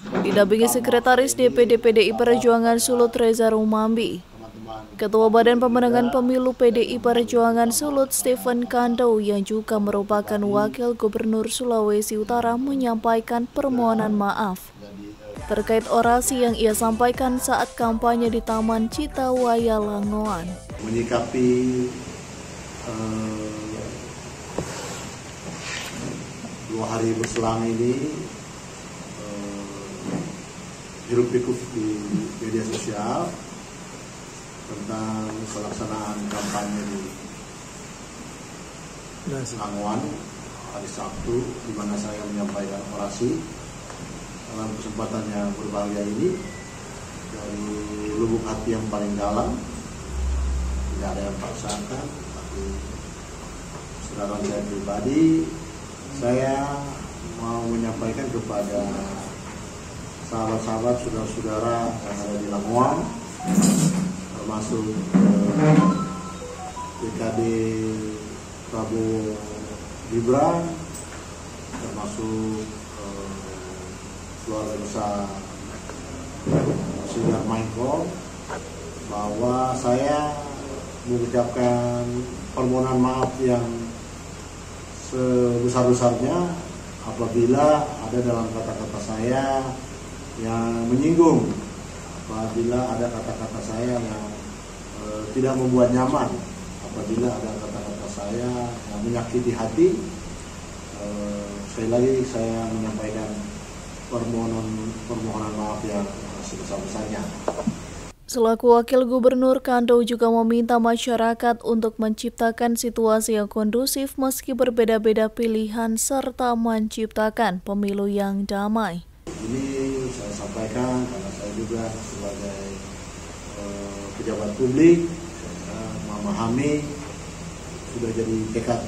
Didampingi Sekretaris DPD PDI Perjuangan Sulut Reza Rumambi, Ketua Badan Pemenangan Pemilu PDI Perjuangan Sulut Stephen Kando yang juga merupakan Wakil Gubernur Sulawesi Utara menyampaikan permohonan maaf terkait orasi yang ia sampaikan saat kampanye di Taman Citawaya Langoan. Menyikapi 2 hari berselang ini hiruk-pikuk di media sosial tentang pelaksanaan kampanye di Langoan hari Sabtu, di mana saya menyampaikan orasi. Dalam kesempatan yang berbahagia ini, dari lubuk hati yang paling dalam, tidak ada yang paksakan, tapi sedangkan saya pribadi, saya mau menyampaikan kepada sahabat-sahabat, saudara-saudara yang ada di Langoan, termasuk DKD Prabowo Gibran, termasuk keluarga besar Sudar Michael, bahwa saya mengucapkan permohonan maaf yang sebesar-besarnya apabila ada dalam kata-kata saya yang menyinggung, apabila ada kata-kata saya yang tidak membuat nyaman, apabila ada kata-kata saya yang menyakiti hati. Sekali lagi saya menyampaikan permohonan maaf yang sebesar-besarnya. Selaku Wakil Gubernur, Kando juga meminta masyarakat untuk menciptakan situasi yang kondusif meski berbeda-beda pilihan serta menciptakan pemilu yang damai. Ini saya sampaikan karena saya juga sebagai pejabat publik, saya memahami, sudah jadi tekad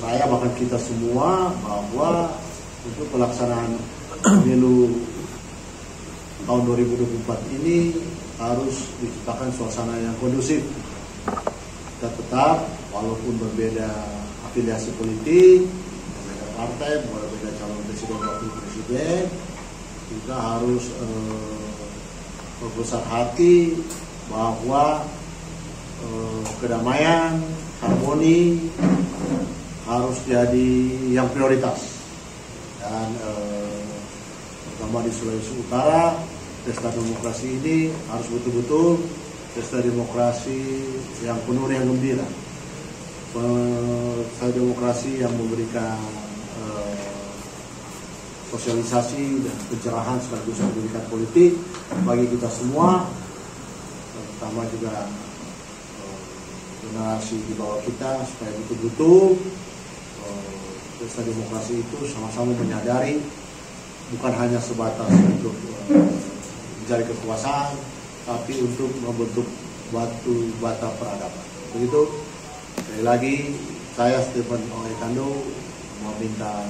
saya bahkan kita semua bahwa untuk pelaksanaan pemilu tahun 2024 ini harus diciptakan suasana yang kondusif. Kita tetap, walaupun berbeda afiliasi politik, berbeda partai, berbeda calon presiden wakil presiden, kita harus berbesar hati bahwa kedamaian, harmoni harus jadi yang prioritas. Dan terutama di Sulawesi Utara, pesta demokrasi ini harus betul-betul pesta demokrasi yang penuh dengan gembira, pesta demokrasi yang memberikan sosialisasi dan pencerahan sekaligus pendidikan politik bagi kita semua, terutama juga generasi di bawah kita, supaya betul-betul pesta demokrasi itu sama-sama menyadari bukan hanya sebatas untuk mencari kekuasaan, tapi untuk membentuk batu bata peradaban. Begitu. Sekali lagi, saya Stephen Kando meminta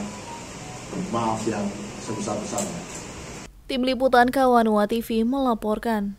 maaf yang sebesar-besarnya. Tim Liputan Kawanua TV melaporkan.